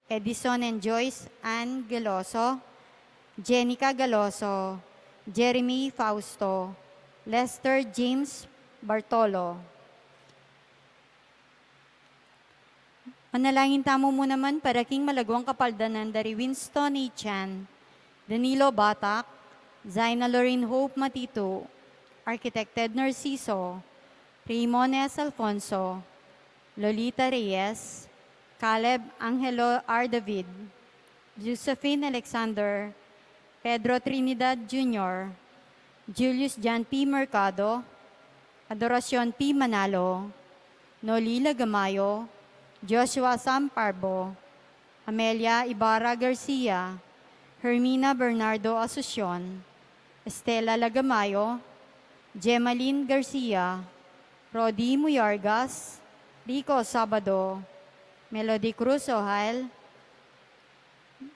Edison and Joyce Ann Geloso, Jenica Galoso, Jeremy Fausto, Lester James Bartolo. Manalangin tamo mo naman para king malagwang kapaldanan dari Winston A. Chan, Danilo Batak, Zaina Lorraine Hope Matito, Architect Ted Narciso, Raymond S. Alfonso, Lolita Reyes, Caleb Angelo R. David, Josephine Alexander, Pedro Trinidad Jr., Julius Jan P. Mercado, Adoracion P. Manalo, Nolila Gamayo, Joshua Sam Parbo, Amelia Ibarra Garcia, Hermina Bernardo Asucion, Estela Lagamayo, Gemaline Garcia, Rodi Muyargas, Rico Sabado, Melody Cruz Ohal,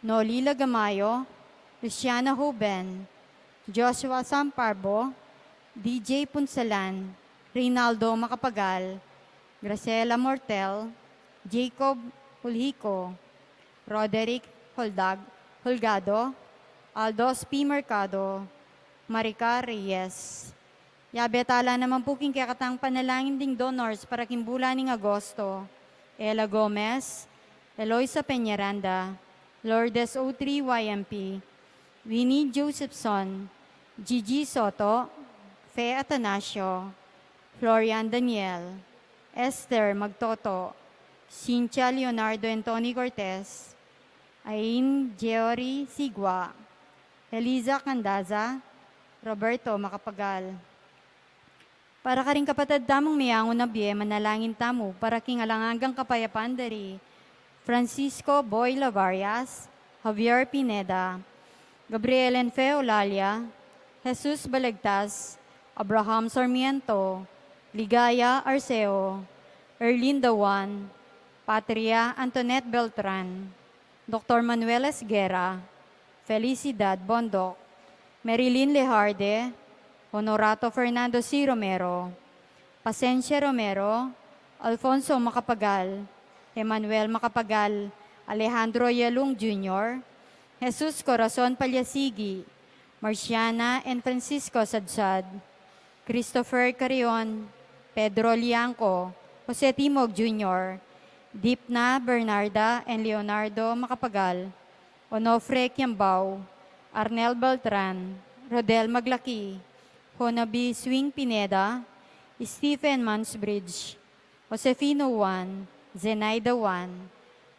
Nolila Gamayo, Luciana Huben, Joshua Samparbo, DJ Punsalan, Reynaldo Macapagal, Graciela Mortel, Jacob Hulhico, Roderick Holgado, Aldos P. Mercado, Marica Reyes. Yabetala naman po king kakatang panalangin ding donors para kimbula ning Agosto. Ella Gomez, Eloisa Peñaranda, Lourdes O3 YMP, Winnie Josephson, Gigi Soto, Fe Atanasio, Florian Daniel, Esther Magtoto, Cynthia Leonardo Antoni Cortez, Ain Geori Sigwa, Eliza Candaza, Roberto Macapagal. Para ka rin kapatid damong miyangon na biye, manalangin tamo para king alangagang kapayapaan dari Francisco Boy Lavarias, Javier Pineda, Gabriel Enfe Olalia, Jesus Balagtas, Abraham Sarmiento, Ligaya Arceo, Erlinda Juan, Patria Antoinette Beltran, Dr. Manuel Esguera, Felicidad Bondok, Marilyn Lejarde, Honorato Fernando C. Romero, Pasencia Romero, Alfonso Macapagal, Emmanuel Macapagal, Alejandro Yalung Jr., Jesus Corazon Palyasigi, Marciana and Francisco Sadsad, Christopher Carion, Pedro Liangco, Jose Timog Jr., Dipna Bernarda and Leonardo Macapagal, Onofre Kiambao, Arnel Beltran, Rodel Maglaki, Honabi Swing Pineda, Stephen Mansbridge, Josefino Juan, Zenaida Juan,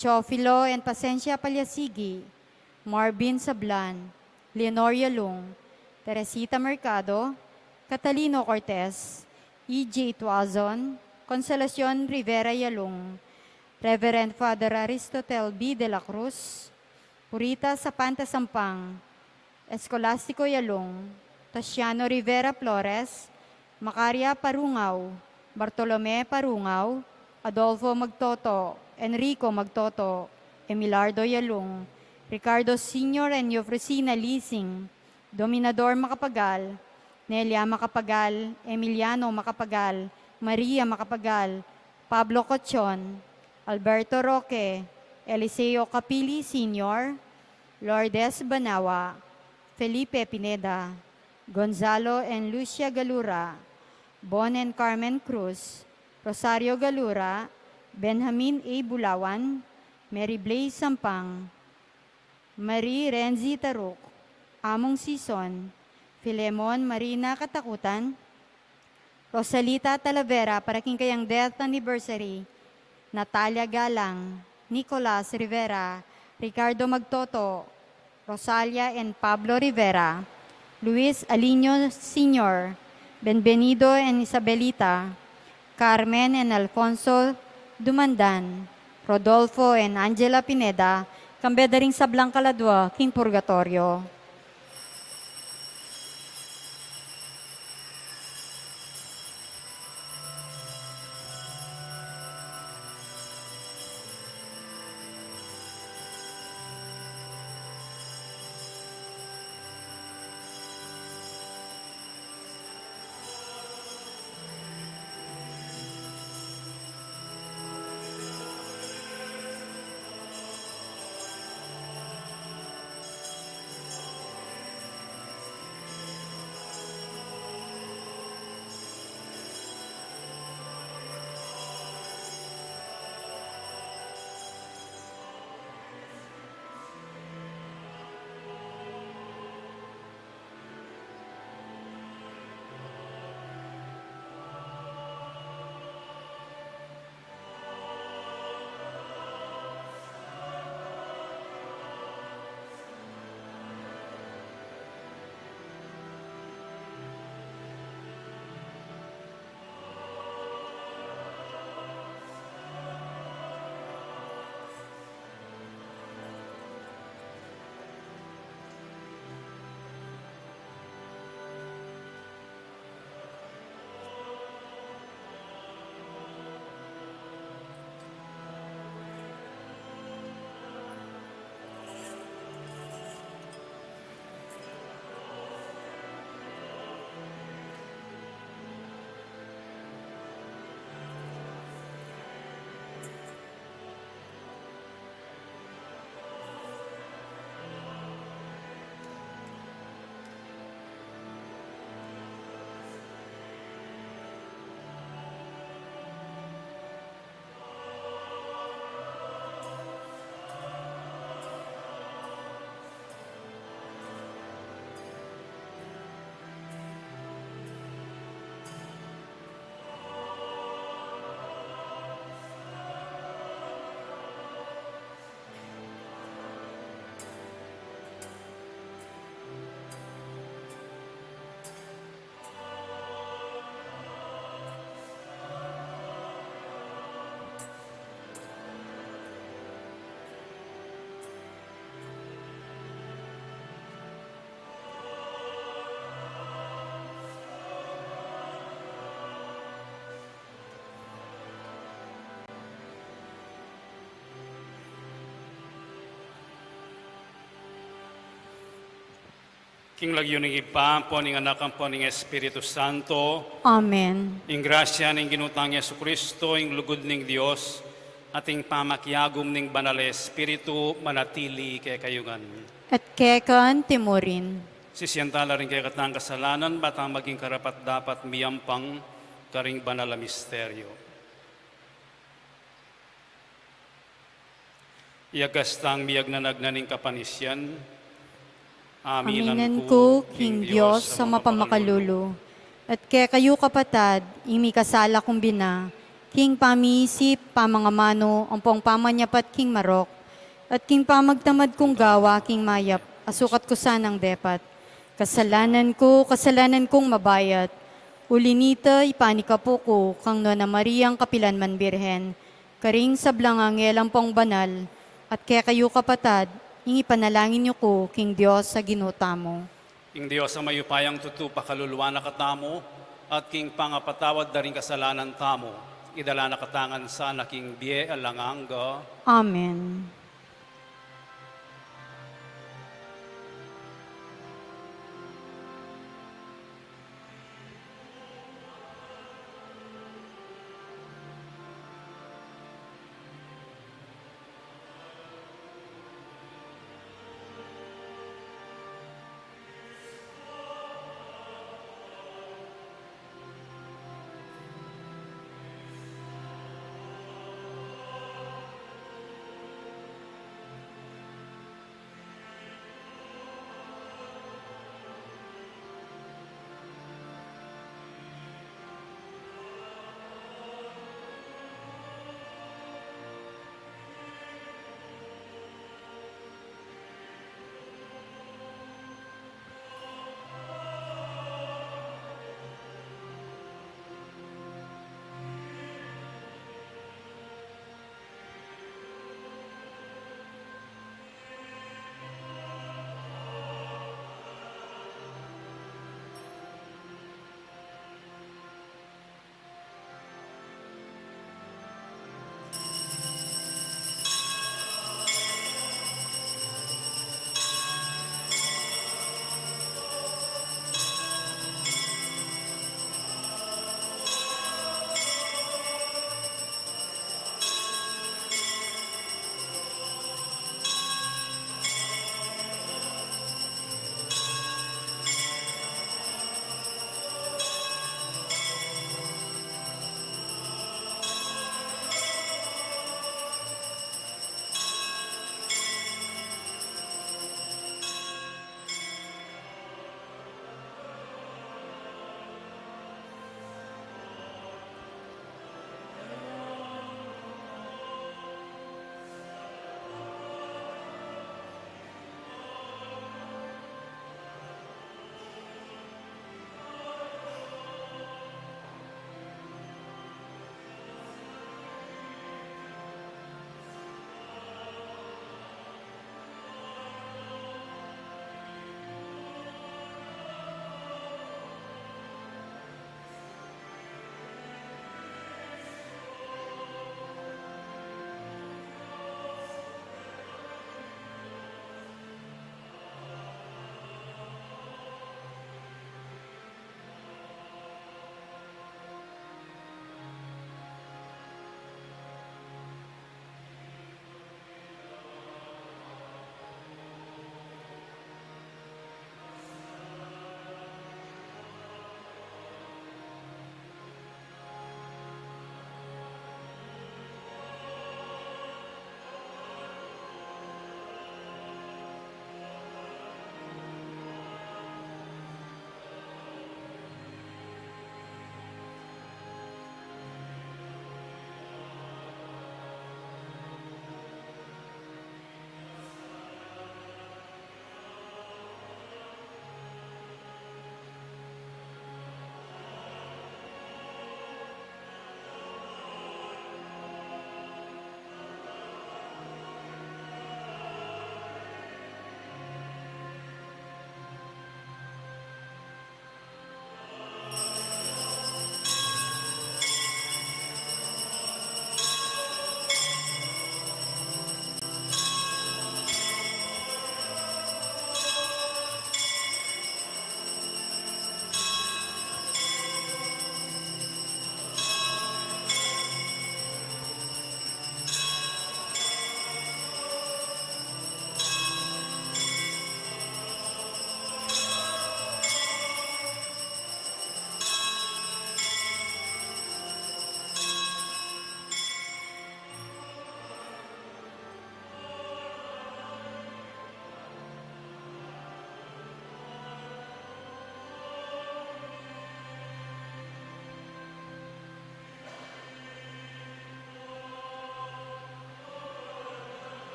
Chofilo and Pasencia Palyasigi, Marvin Sablan, Leonoria Lung, Teresita Mercado, Catalino Cortez, E.J. Tuazon, Consolacion Rivera Yalung, Reverend Father Aristotel B. de la Cruz, Purita Sapanta Sampang, Escolastico Yalung, Tasiano Rivera Flores, Macaria Parungaw, Bartolome Parungaw, Adolfo Magtoto, Enrico Magtoto, Emilardo Yalung, Ricardo Sr. and Eufrosina Lising, Dominador Macapagal, Nelia Macapagal, Emiliano Macapagal, Maria Macapagal, Pablo Cochon, Alberto Roque, Eliseo Capili Sr., Lourdes Banawa, Felipe Pineda, Gonzalo and Lucia Galura, Bon and Carmen Cruz, Rosario Galura, Benjamin A. Bulawan, Mary Blaise Sampang, Marie Renzi Taruk, Among Sison, Filemon Marina Katakutan, Rosalita Talavera para king kayang death anniversary, Natalia Galang, Nicolas Rivera, Ricardo Magtoto, Rosalia and Pablo Rivera, Luis Alino Sr., Benvenido and Isabelita, Carmen and Alfonso Dumandan, Rodolfo and Angela Pineda, kambeda ring sablang kaladwa, king purgatorio. King lagyo ng ipa, po ning anak ang po ning Espiritu Santo, Amen. ing grasya ning ginutang Yesu Kristo, ing lugod ning Dios, ating pamakyagom ning banal Espiritu, manatili kay kayungan. At kekan timurin. Sisiyantala rin kay katang kasalanan, batang maging karapat dapat miyampang karing banal na misteryo. Iagastang miyag na nagnaning kapanisyan, Aminan ko, King Diyos, sa mapamakalulu. At kaya kayo kapatad, imi kasala kong bina, King pamiisip, pamangamano, ang pong pamanyapat King Marok, at King pamagtamad kong gawa, King Mayap, asukat ko sanang depat. Kasalanan kong mabayat. Ulinita, ipanika po ko, kang Nona Mariang Kapilanman Birhen, karing sablang angelang pong banal, at kaya kayo kapatad, ingi panalangin niyo ko, King Diyos, sa ginuta mo. ing Diyos sa mayupayang tutupa kaluluwa na katamo, at king pangapatawad na rin kasalanan tamo, idala na katangan sa naking biye alanganga. Amen.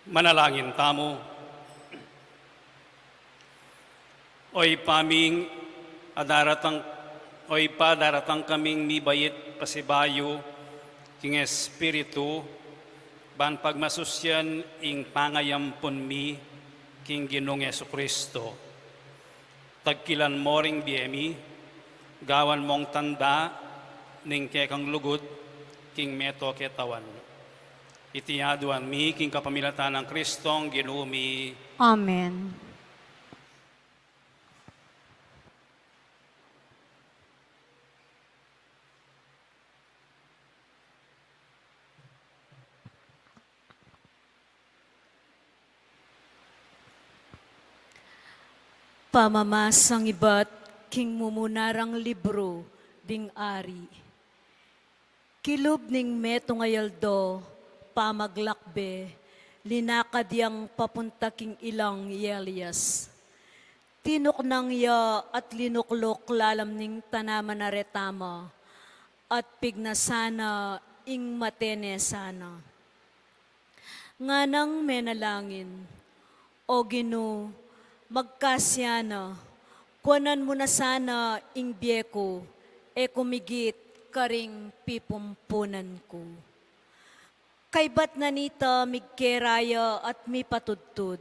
Manalangin tamo. Oy paming adaratang oy pa daratang kaming mibayit pasibayo king espiritu ban pagmasusyan ing pangayampon mi king Ginong Jesucristo. Tagkilan mo ring biemi, gawan mong tanda ning kekang lugod king meto ketawan. Itiyaduan mi king kapamilatan ng Kristong Ginoo mi. Amen. Pamamasang iba't king mumunarang libro ding ari. Kilob ning meto ngayaldo, pamaglakbe, linakad yang papunta king ilang Elias. Tinok nang ya at linuklok lalam ning tanaman na retama, at pignasana ing matene sana. Nganang menalangin, o Ginoo, magkasyana, kuanan mo na sana ing biyeko, e kumigit karing pipumpunan ko. Kay ba't nanita migkeraya at mipatudtud,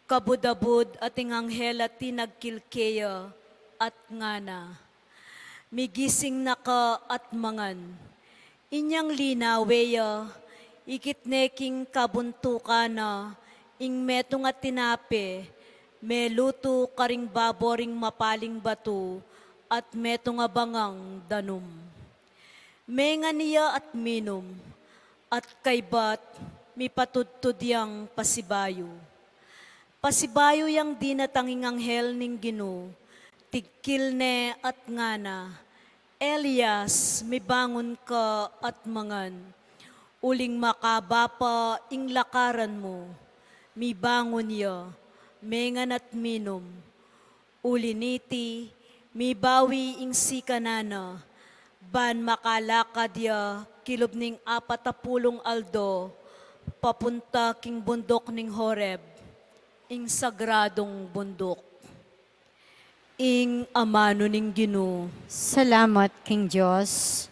kabudabud at ing anghel at tinagkilkeya at ngana. Migising na ka at mangan, inyang linaweya, ikitneking kabuntuka na, ing metong at tinape, meluto karing baboring mapaling bato, at metong abangang danum. Menga niya at minum, at kaybat mipatudtud yang pasibayo. Pasibayo yang dinatanging anghel ning Ginoo, tigkil ne at ngana, Elias, mibangon ka at mangan, uling makaba pa ing lakaran mo, mibangon ya, mengan at minum, uliniti, mibawi ing sikanana, ban makalakad ya, kilob ning 40 aldo, papunta king bundok ning Horeb, ing sagradong bundok. Ing amano ning Ginoo. Salamat, King Diyos.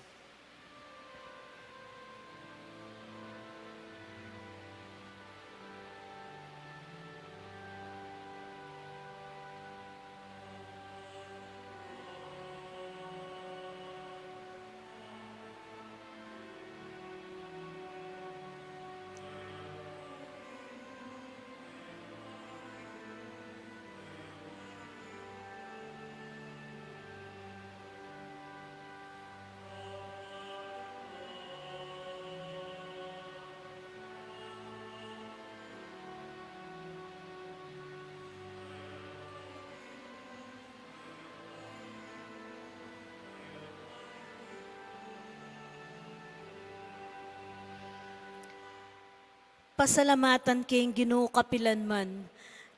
Pasalamatan kayong Ginoo kapilanman,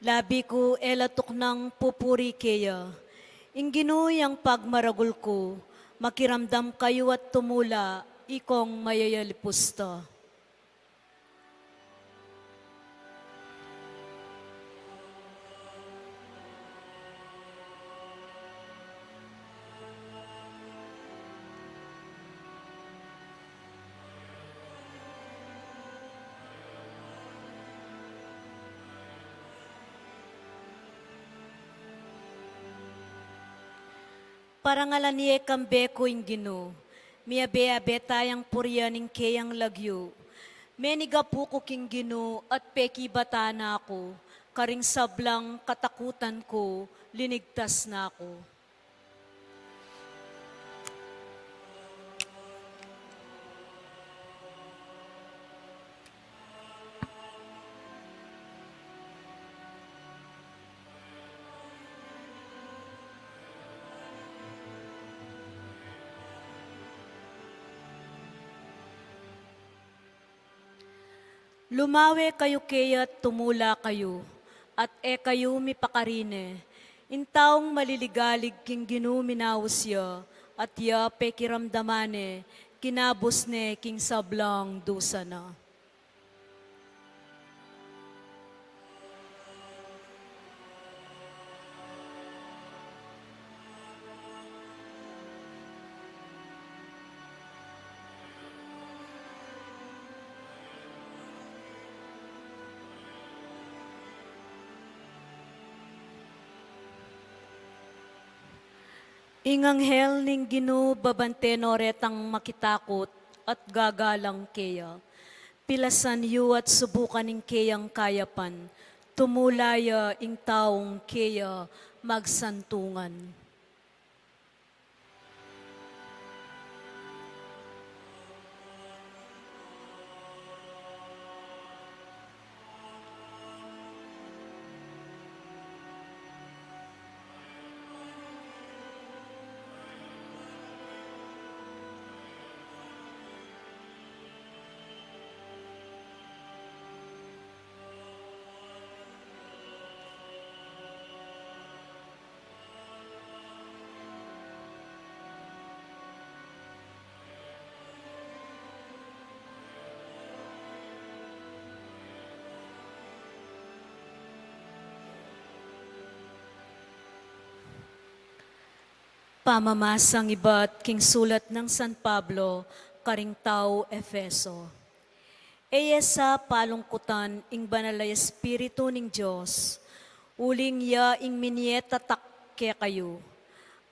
labi ko elatok ng pupuri kaya. Ing Ginoo yang pagmaragul ko, makiramdam kayo at tumula, ikong mayayalipusta. Parangalan niya kambeko ing Ginoo, miyabe-abe tayang puryaning kayang lagyo. Menigapuko king Ginoo at peki bata na ako, karing sablang katakutan ko, linigtas na ako. Lumawe kayo kaya tumula kayo, at kayo mipakarine. Intaong maliligalig king Ginoo minawas ya, at ya pekiramdamane, kinabos ne king sablang dusa na. Inganghel ning Ginoo babanteno retang makitakot at gagalang keya. Pilasan yu at subukan ning keyang kayapan. Tumulaya ing taong keya magsantungan. Pamamasang iba't king sulat ng San Pablo, karing tao Efeso. Sa palungkutan ing banalay espiritu ning Diyos, uling ya ing minieta tak kaya kayo,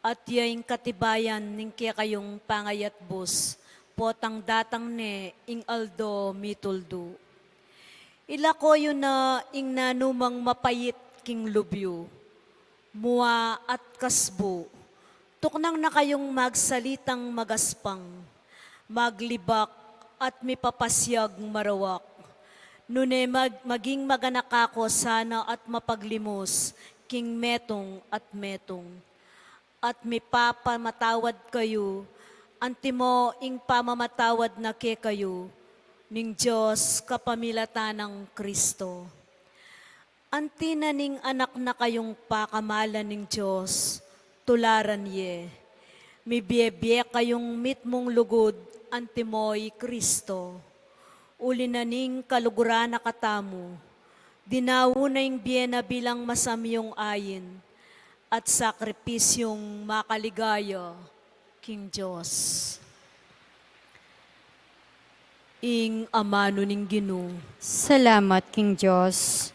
at ya ing katibayan ning kaya kayong pangayat bus, potang datang ne ing aldo mituldo. Ila ko yun na ing nanumang mapayit king lubyo, mua at kasbo, tuknang na kayong magsalitang magaspang, maglibak at mipapasyag marawak. Nune maging maganakako sana at mapaglimos, king metong at metong. At mipapamatawad kayo, antimo ing pamamatawad na ke kayo, ning Diyos kapamilatan ng Kristo. Antina ning anak na kayong pakamalan ning Diyos, tularan ye. Mibiye kayong mitmong lugod, antimoy Kristo. Uli na ning kaluguran na katamu, dinawo na yung biyena bilang masamyong ayin, at sakripisyong makaligaya, King Diyos. Ing amano ning Ginoo. Salamat, King Diyos.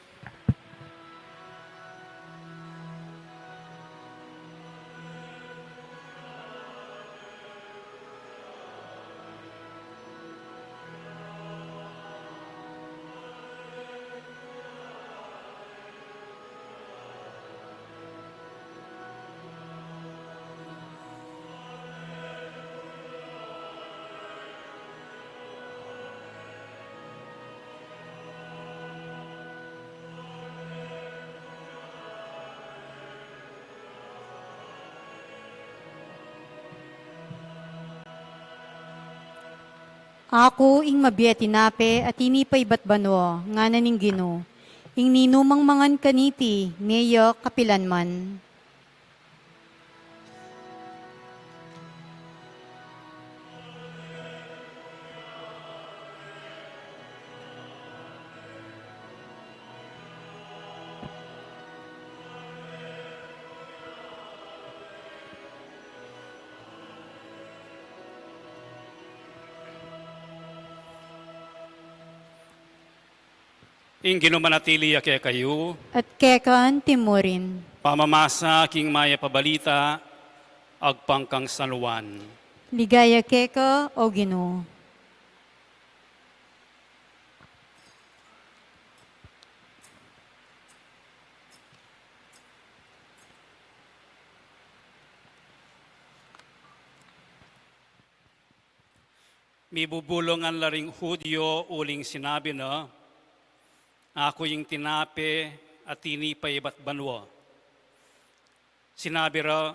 Ako ing mabiya tinape at inipay batbanwa, nga naning Ginoo. Ing ninumang mangan kaniti, neya kapilanman. Ing ginumanatili kaya kayo, At kekan timurin. pamamasa king maya pabalita, agpangkang saluan. Ligaya keka o Ginoo. Mibubulong ang laring Hudyo uling sinabi na, ako yung tinape at tinipay ba't banwa. Sinabi ra,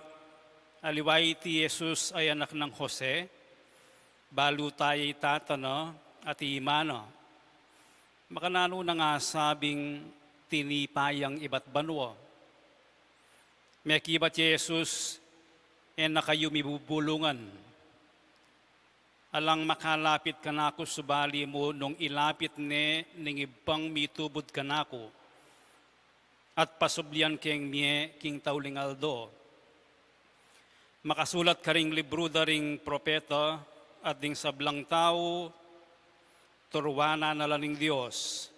aliway ti Jesus ay anak ng Jose, balu tayo tatana at imana. Makanano na nga sabing tinipayang iba't banwa. May kibat Jesus na kayo mibubulungan. Alang makalapit ka na ako subali mo nung ilapit ne ning ibang mitubod ka na ako. At pasublian keng mie king tauling aldo. Makasulat ka ring libro da ring propeta at ding sablang tao, turwana na laning Diyos.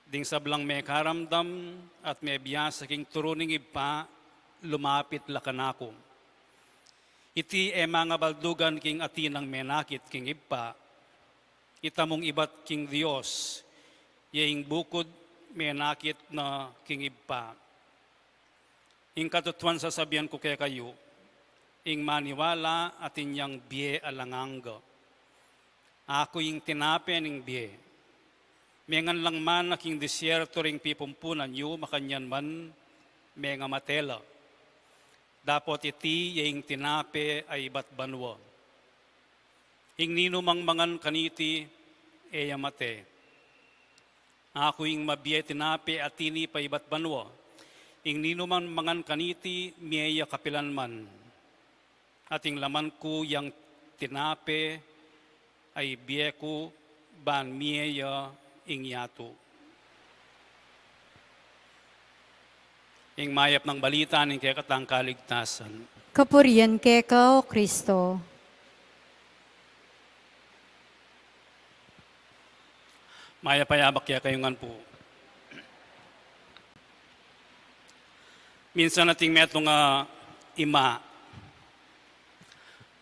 Ding sablang may karamdam at may biyasa king turuning ipa, lumapit la ka na ako. Iti mga baldugan king atinang menakit king ipa, itamong ibat king Dios, yaing bukod menakit na king ipa. Ing katutuan sasabihan ko kaya kayo, ing maniwala at inyang biye alangangga. Ako yung tinape ning biye. Mengan lang man aking disyerto ring pipumpunan yu, makanyan man, menga matela. Dapot iti yung tinape ay ibat banwa. Ing ninumang mangan kaniti, eya mate. Ako yung mabiye tinape at tini pa ibat banwa. Ing ninumang mangan kaniti, miya kapilan man. Ating laman ko yung tinape ay biye ko ban miya ing yato. Ing mayap ng balita ng kekatang kaligtasan. Kapurian keka o Kristo. Maya payabak kaya kayungan po. Minsan nating metong ima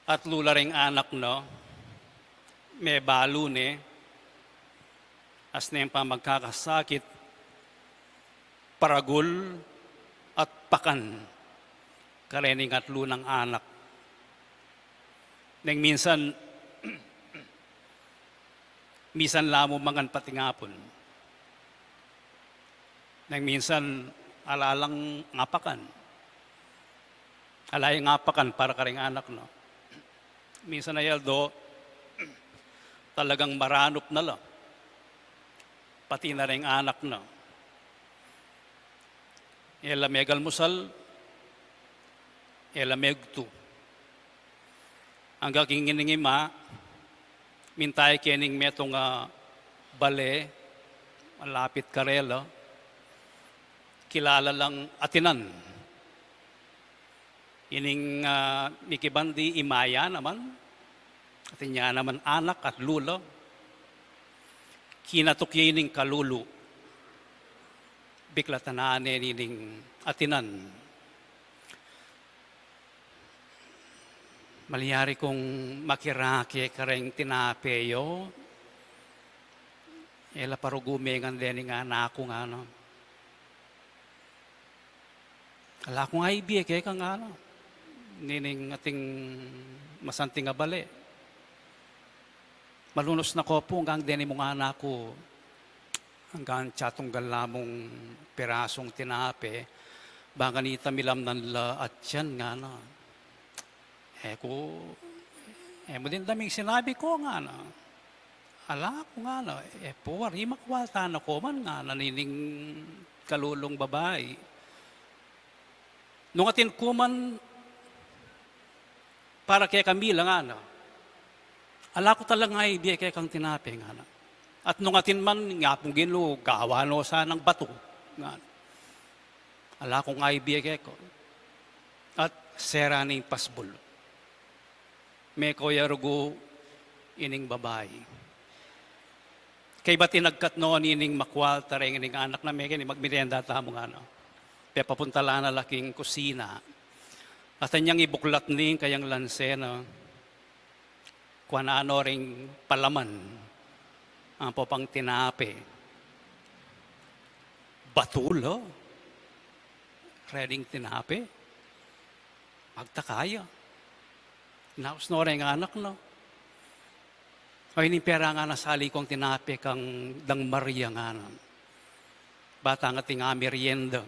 at lula ring anak no, may balo ne, as na yung magkakasakit, paragul at pakan, karening at lunang anak. Nang minsan, minsan lamo mangan patingapon. Nang minsan, alalang ngapakan. Alay ngapakan para karing anak, no? Minsan na yaldo, talagang maranop na lang. Pati na rin anak na. Ela megal musal, ela megtu. Ang gaking ma, mintay kening metong bale, malapit karela, kilala lang atinan. Ining mikibandi imaya naman, at niya naman anak at lula, kinatukya ining kalulu, biklatanaane ining atinan. Maliyari kong makirake kareng tinapeyo, ela parugumengan din nga nako nga no. Ala ko nga ibiye kaya ka nga no. Nining ating masanting nga bali. Malunos na ko po hanggang din mong anak ko, hanggang tiyatong galamong pirasong tinape, baka nita milam ng la at yan nga na. Mo din daming sinabi ko nga na. Ala ko nga na, po, wari makwalta na ko man nga, nanining kalulong babae. Nung atin ko man, para kay Camila nga na, ala ko talaga nga ibiya kay kang tinape nga na. At nung atin man, nga pong ginlo, gawano sa ng bato. Nga. Ala ko nga ibiya kay ko. At sera ning pasbol. May koya rugo ining babae. Kay ba tinagkat noon ining makwal, tareng ining anak na may magmerienda tamo nga no. Kaya papunta lang na laking kusina. At anyang ibuklat ning kayang lanse no. Kung ano ring palaman, ang popang tinape. Batulo. Reding tinape. Magtakaya. Naus no rin anak no. O pera nga nasali kong tinape kang dang Maria nga no. Bata nga tinga merienda.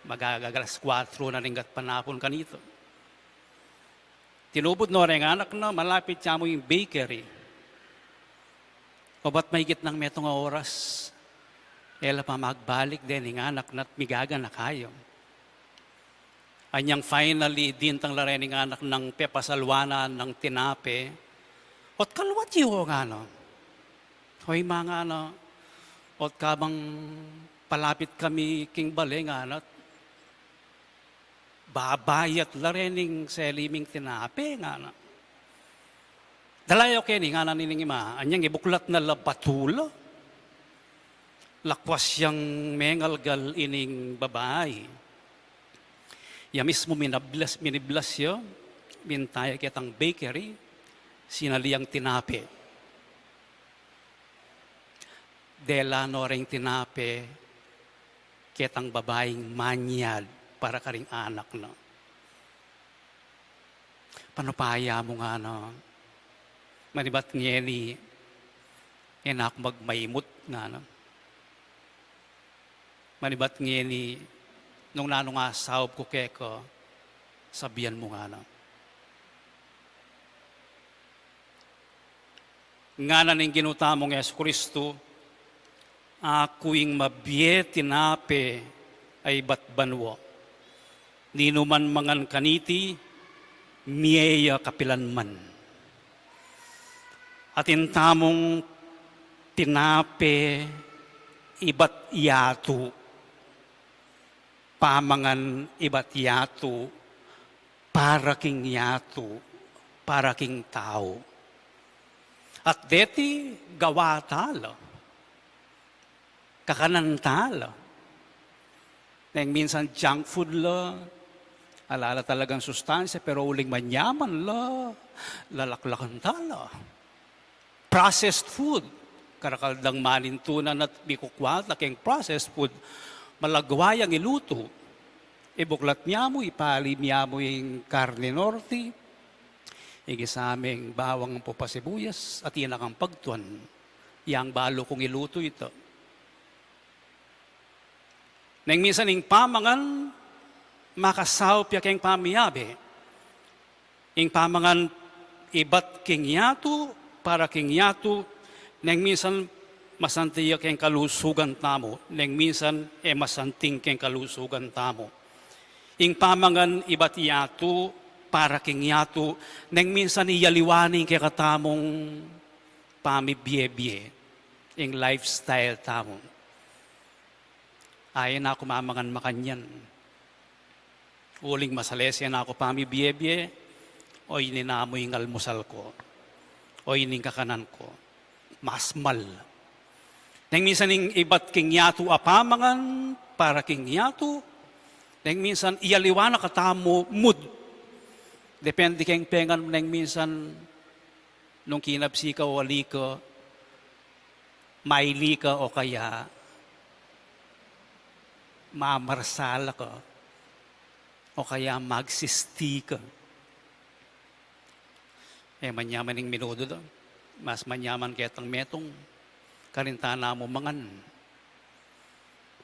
Magagagalas 4 na ringgat panapon kanito. Tinubod no rin anak no. Malapit siya mo yung bakery. O ba't mahigit ng metong oras? Ela pa magbalik din ng anak na't migaga na kayo. Anyang finally, dintang larening anak ng pepasalwana ng tinape. Ot kalwat yung nga no. Hoy mga ano, ot kabang palapit kami king bale nga no. Babayat larening seliming tinape nga no. Dalayo kini nga nanining ima, anyang ibuklat na lapatula. Lakwas yang mengalgal ining babae. Ya mismo miniblas yo, bintaya kitang bakery, sinaliang tinape. Delano ring tinape, kitang babaeng manyad para karing anak no. Panupaya mo nga no, manibat ngeni, enak magmaymut nga no. Manibat ngeni, nung nanong asawb ko keko, sabihan mo nga no. Nga na ning ginutamong Yesu Kristo, akuing mabye tinape ay batbanwo. Ninuman mangan kaniti, miyeya kapilanman. At intamong tinape ibat yatu, pamangan ibat yatu, para king yatu, para king tao. At deti gawatalo, kakanantalo. Nang minsan junk food lo, alala talagang sustansya, pero uling manyaman lo, lalaklakan talo. Processed food, karakaldang manintunan at bikukwat, laking processed food, malagwayang iluto. Ibuklat niya mo, ipali niya mo yung karne norte, igisaming bawang po pasibuyas at inakang pagtuan. Yang balo kong iluto ito. Nang minsan yung pamangan, makasaw piya keng pamiyabe. Yung pamangan, ibat king yato, para king yato, nang minsan masantiya keng kalusugan tamo, nang minsan masanting keng kalusugan tamo. Yung pamangan, ibat yato, para king yato, nang minsan iyaliwaning kay katamong pamibye-bye, yung lifestyle tamo. Ayon na ako mamangan makanyan. Uling masalesya na ako pamibye-bye, o ininamo yung almusal ko, o ining kakanan ko. Masmal. Nang minsan yung ibat king yato apamangan, para king yato, nang minsan iyaliwana katamo mood. Depende kayong pengan nang minsan nung kinabsi ka o wali ka, maili ka o kaya mamarsala ka o kaya magsisti ka. Manyaman yung minudo doon. Mas manyaman ketang metong karintana mo mangan.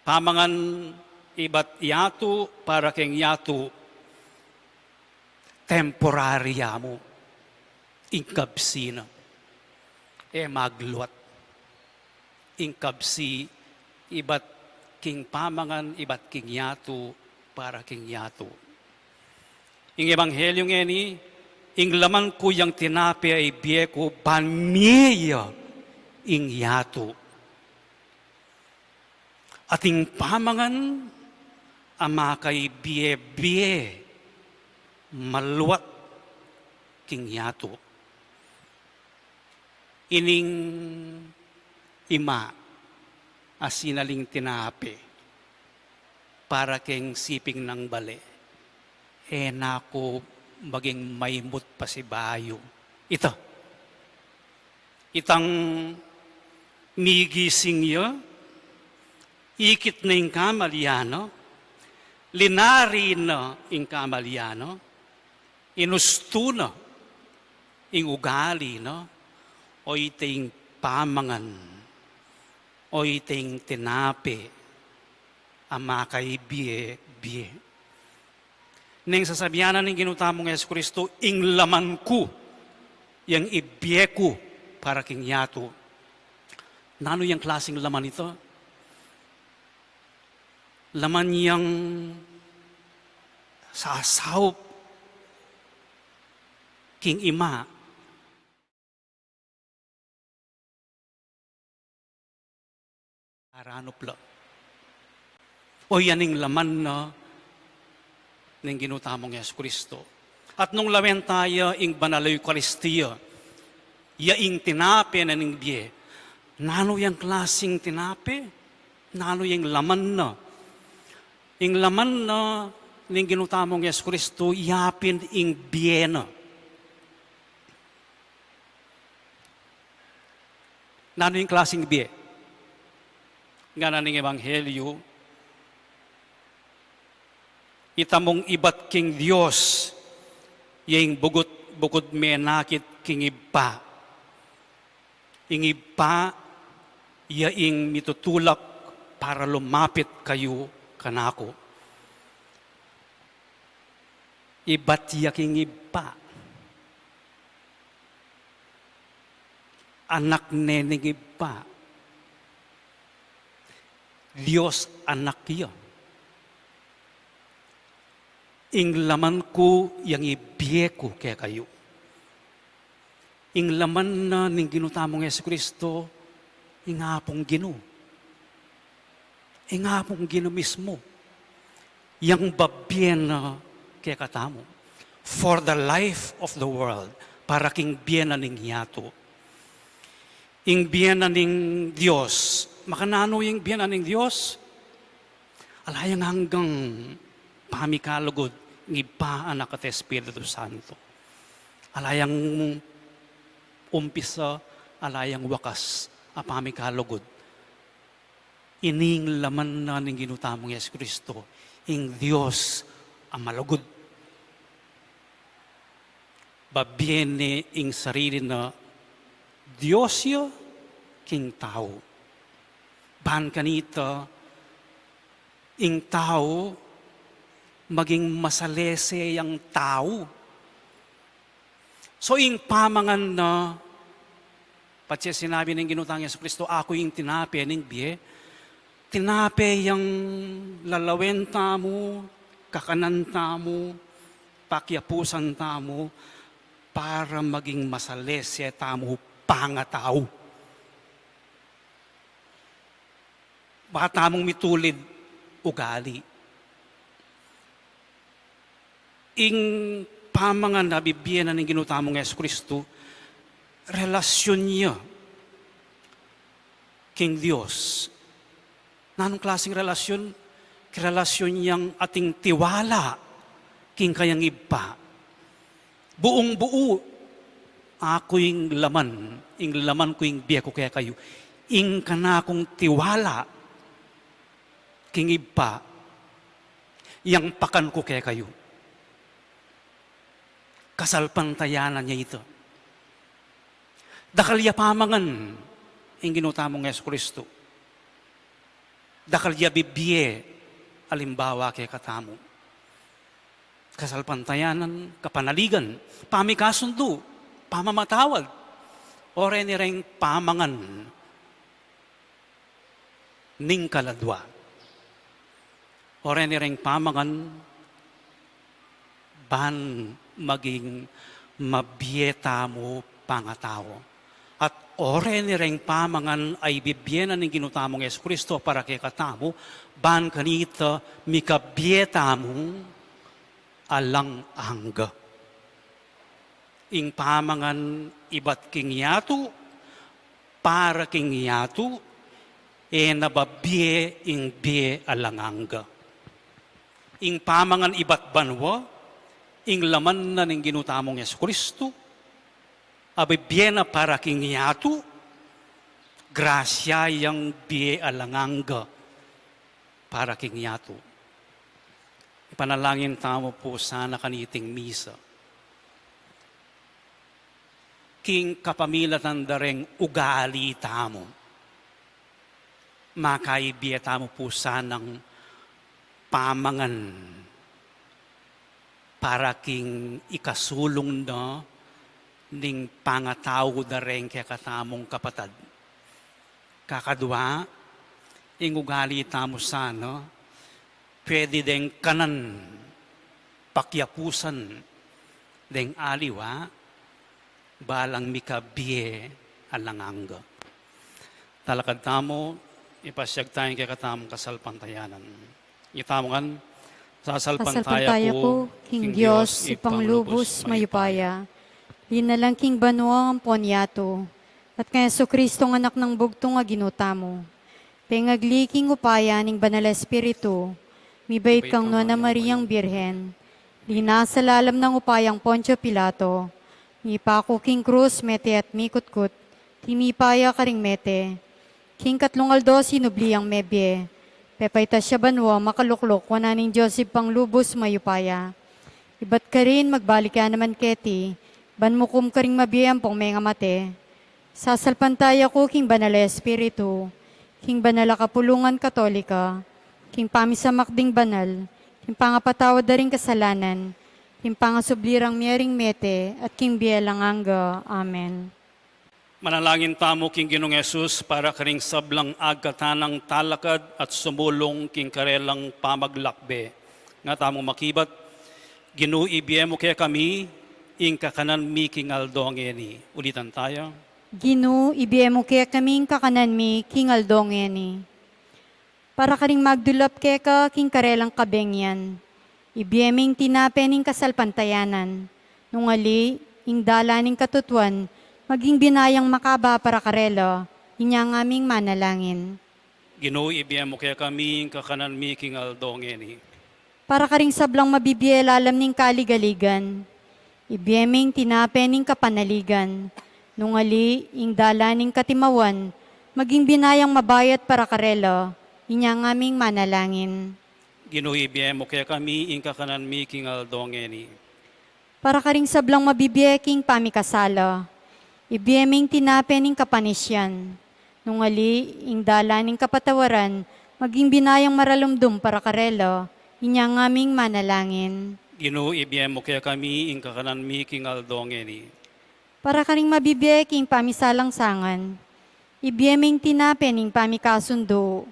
Pamangan ibat yato para keng yato temporarya mo, inkabsi na, magluat. Inkabsi, ibat king pamangan, ibat king yato, para king yato. Ing ebanghelyo ngeni, ing laman ko yung tinapi ay biye ko, banmiya ing yato. At ing pamangan, ama kay biye-biye, maluwat king yato. Ining ima asinaling tinapi para keng siping ng bale. Nako maging maymut pa si bayo. Ito. Itang migising yo, ikit na yung kamalyano, linari na yung kamalyano, inusto na yung ugali, no? O iting pamangan, o iting tinapi, ama kay biye. Nang sasabihanan ng ginutamong Yesu Kristo, ing laman ko, yung ibiye ko, para king yato. Nano yung klaseng laman ito? Laman yung sasawp, king ima, aranopla. O yaning laman na ng ginutamong Yesu Kristo. At nung lawen tayo, ing banal Eucharistia, yaing tinape na ning biye, nano yung klaseng tinape? Nano yung laman na? Ing laman na ning ginutamong Yesu Kristo, yapin ing biyena. Nano yung klaseng biye? Nga na ning Ebanghelyo, itamong ibat king Diyos, yung bukod menakit king iba. Ing iba, yaing mitutulak para lumapit kayo kanako. Ibat yaking iba. Anak nening iba. Diyos anak yun. Ing laman ko yang ibiye ko kaya kayo. Ing laman na ning ginutamong Yesu Kristo, ing hapong gino. Ing hapong gino mismo. Yang babien na kaya katamo. For the life of the world, para king biyen na ning hiyato. Ing biyen na ning Diyos, makanano yung biyen na ning Diyos? Alayang hanggang pamikalugod, ngiba anak at Espiritu Santo. Alayang umpisa, alayang wakas, apamikalugod. Ining laman na ning ginutamong Yesu Kristo, ing Diyos ang malugod. Babiene ing sarili na Diyos yo, king tao. Ban kanita, ing tao, maging masalese ang tao. So ing pamangan na, pati sinabi ng ginutang Yesu Kristo, ako yung tinape ng biye, tinape yung lalawenta mo, kakananta mo, pakyapusan mo, para maging masalese tamo pangatao. Baka tamong mitulid ugali. Ing pamangan na bibiyan ng ginutamong Yesu Kristo, relasyon niya king Diyos. Nanong klaseng relasyon? Relasyon niyang ating tiwala king kayang iba. Buong buo, ako yung laman ko yung biya ko kaya kayo. Ing kanakong tiwala king iba, yang pakan ko kaya kayo. Kasalpantayanan niya ito. Dakalya pamangan ang ginutamong Yesu Kristo. Dakalya bibiye alimbawa kay katamo. Kasalpantayanan, kapanaligan, pamikasundo, pamamatawad, o renireng pamangan ning kaladwa. O renireng pamangan ban maging mabiyeta mo pangatao. At ore ni reng pamangan ay bibiyena ng ginutamong Yesu Kristo para kay katamo, ban kanita mikabiyeta mo alang angga. Ing pamangan ibat king yato, para king yato, nababiye ing biye alang angga. Ing pamangan ibat banwa, ing laman na ng ginutamong Yesu Kristo, abibiyena para king yato, grasya yang biye alanganga para king yato. Ipanalangin tamo po sana kaniting misa. King kapamilatan dareng ugali tamo. Makaibiya tamo po sanang pamangan para king ikasulong na ning pangatao dareng kaya katamong kapatad. Kakadwa, ing ugali tamo sana, pwede deng kanan, pakyapusan, deng aliwa, balang mikabiye alanganga. Talakad tamo, ipasyag tayong kaya katamong kasalpantayanan. Itamongan, sasalpantaya ko, King Diyos, ipanglubos mayupaya. Linalang King Banwa ang ponyato, at kaya Yesu Kristong anak ng bugtong nga ginutamo. Pengagliking upaya ning banal espiritu, Mibait kang Nona Mariang Birhen, lina sa lalam ng upayang Poncio Pilato, mipako king krus, mete at mikutkut, timipaya karing mete, king katlong aldo sinubliang mebye, pepayta siya banwa makaluklok, wananing Joseph pang lubos mayupaya. Ibat ka rin, magbalik ka naman keti, banmukum ka rin mabiyang pong mga mate, sasalpantaya ko king banala espiritu, king banala kapulungan katolika, king pamisamakding banal, king pangapatawad da rin kasalanan, king pangasublirang miyering mete, at king bielang angga. Amen. Manalangin tamo king Ginoong Yesus para karing sablang agkatanang talakad at sumulong king karelang pamaglakbe. Nga tamo makibat, Ginoo ibiyemo kaya kami, ing kakanan mi king aldong eni. Ulitan tayo. Ginu, ibiyemo kaya kaming kakanan mi, king aldong eni. Para karing magdulap keka, king karelang kabengyan. Ibiyeming tinapening kasalpantayanan. Nungali, ing dalaning katutuan, maging binayang makaba para karelo, inyang aming manalangin. Ginoo ibiyemo kaya kami, ing kakanan mi king aldong eni. Para karing sablang mabibiyelalam ning kaligaligan. Ibiyeming tinapening kapanaligan. Nungali, ing dalaning katimawan, maging binayang mabayat para karelo, inyang aming manalangin. Ginoo ibiyemo kaya kami, ing kakanan mi king aldong eni. Para karing sablang mabibiyeking pamikasala. Ibiyeming tinapening kapanisyan. Nungali, ing dalaning kapatawaran, maging binayang maralumdum para karelo, inyang aming manalangin. Ginoo ibiyemo kaya kami, ing kakanan mi king aldong eni. Para karing mabibiyeking pamisalang sangan. Ibiyeming tinapening pamikasundo.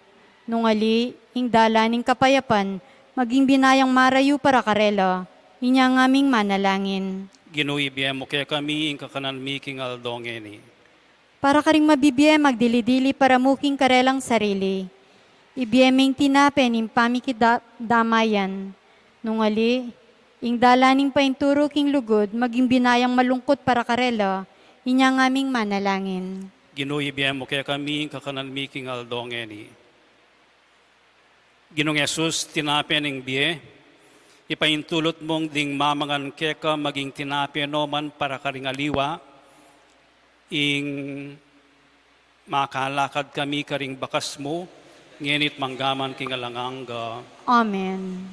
Nungali, ing dalaning kapayapan, maging binayang marayu para karelo, inyang aming manalangin. Ginoo ibiyemo kaya kami, ing kakanan mi king aldong eni. Para karing mabibiye magdili-dili para muking karelang sarili. Ibiyeming tinapening pamikidamayan. Nungali, ing dalaning painturo king lugod, maging binayang malungkot para karelo, inyang aming manalangin. Ginoo ibiyemo kaya kami, ing kakanan mi king aldong eni. Ginoong Yesus, tinapening biye, ipaintulot mong ding mamangan keka maging tinapeno man para karingaliwa, ing makalakad kami karing bakas mo, ngenit manggaman king alanganga. Amen.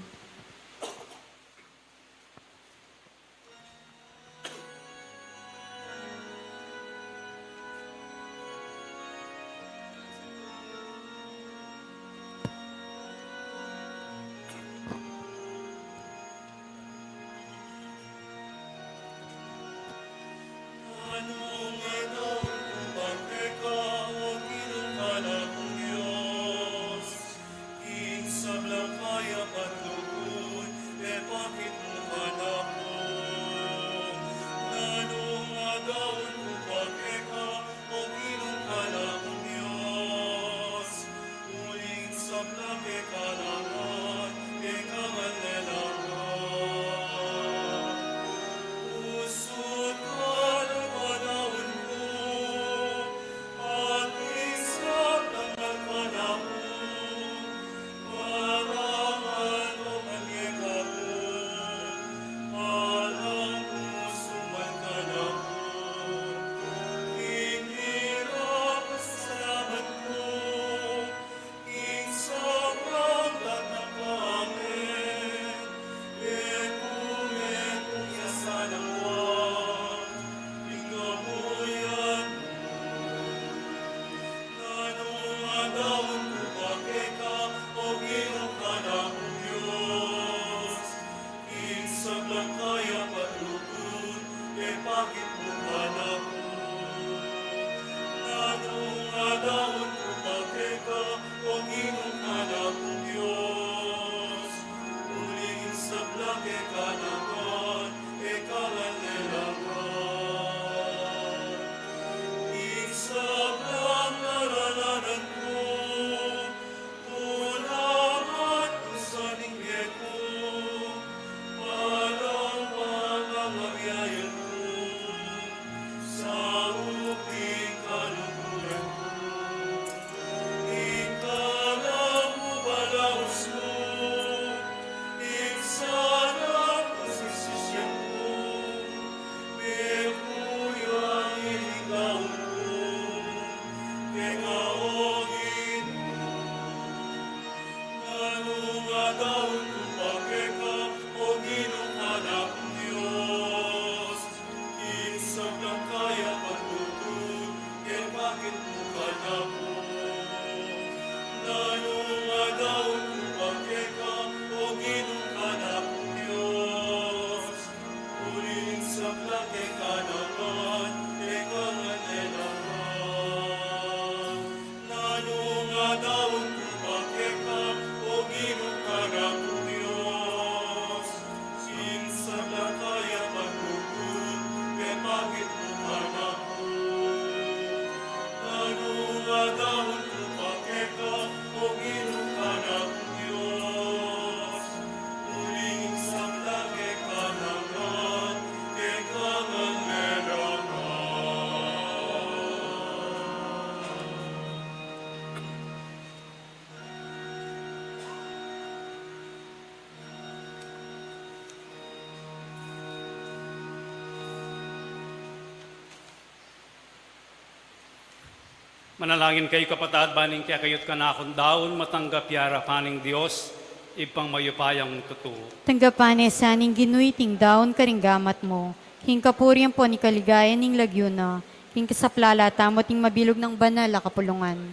Manalangin kayo kapatad, baning kaya kayot ka na akong daon, matanggap yara paning Diyos, ipang mayupayang totoo. Tanggapan saning ginuiting daon karinggamat mo. King kapurian po ni kaligayan ning lagyuna. King kasaplala tamot ning mabilog ng banal a kapulungan.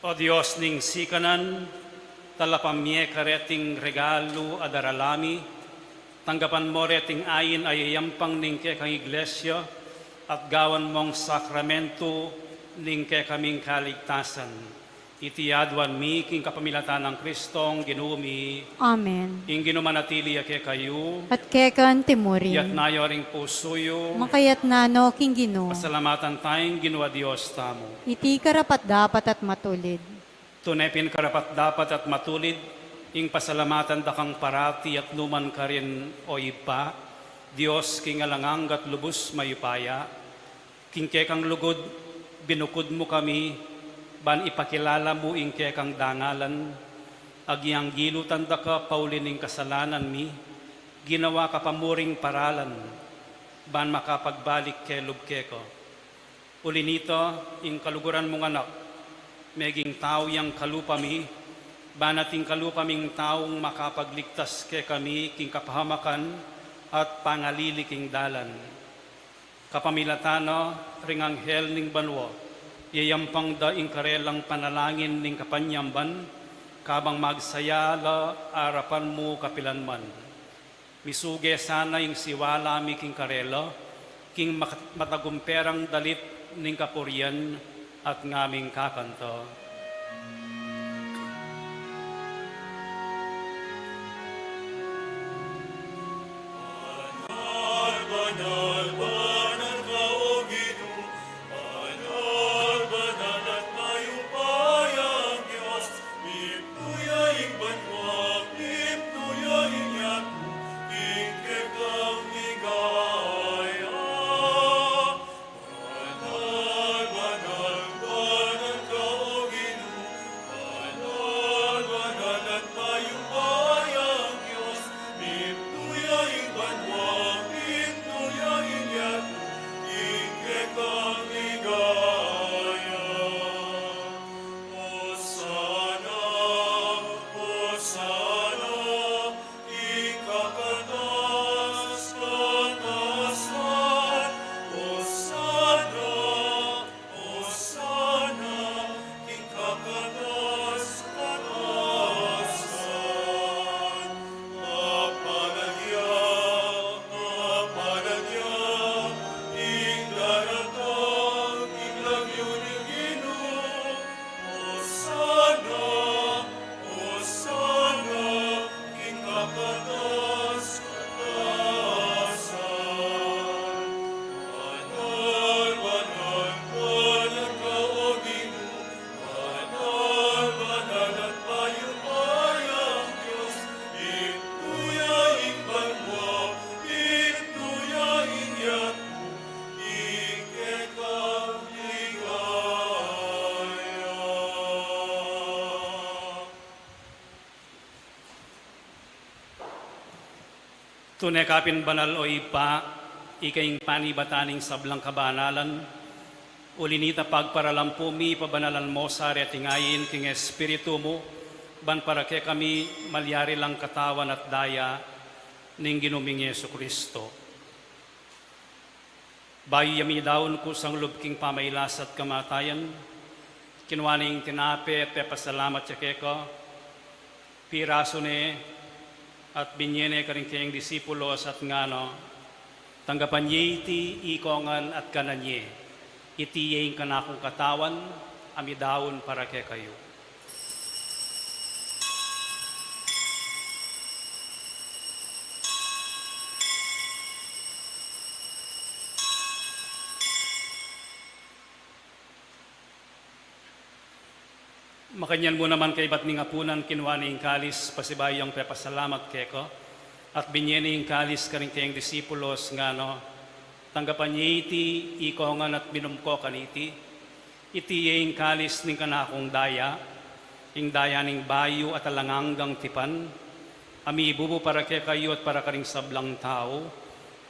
O Diyos ning sikanan, talapamye kareting regalo adaralami, tanggapan mo reting ayin ay yampang ning kaya kang iglesia, at gawan mong sakramento ning kaya kaming kaligtasan. Itiyadwan mi king kapamilatan ng Kristong ginumi, Amen. ing ginumanatili kaya kayo, At kekan timuri. yat nayoring pusuyo, Makayat nano king Ginoo. pasalamatan tayong ginawa Diyos tamo. Iti karapat dapat at matulid. Tunepin karapat dapat at matulid, ing pasalamatan dakang parati at luman ka rin o ipa, Diyos king alangang at lubos mayupaya, king kekang lugod, binukod mo kami, ban ipakilala mo ing kekang dangalan, agyang gilutan da ka paulin ing kasalanan mi, ginawa ka pamuring paralan, ban makapagbalik ke lubkeko. Uli nito, ing kaluguran mong anak, meging tao yang kalupami, banating kalupaming taong makapagligtas ke kami king kapahamakan at pangaliliking dalan. Kapamilatano, ring anghel ning banwo, yayampang da ing karelang panalangin ning kapanyamban, kabang magsayala arapan mo kapilanman. Misuge sana ing siwala mi king karelo, king matagumperang dalit ning kapurian at ngaming kakanto. Tunay kapin banal o ipa, ikaing panibataning sablang kabanalan, ulinita pagparalampo mi pabanalan mo sa retingayin king espiritu mo, ban para kay kami malyari lang katawan at daya ning ginuming Yesu Kristo. Bayo yami daon ko sang lubking pamailas at kamatayan, kinwaning tinape at pasalamat siya keko, piraso ne at binyene ka rin kayang disipulos at ngano, tanggapan ye iti ikongan at kananye, iti kanakong katawan, amidawon para kay kayo. Makanyan mo naman kay ba't ning apunan kinuha ning kalis pasibayang pepasalamat keko at binyene ing kalis ka rin kayang disipulos nga no tanggapan niya iti ikongan at binumko kaniti iti ing kalis ning kanakong daya ing daya ning bayo at alanganggang tipan ami ibubo para kay kayo at para karing sablang tao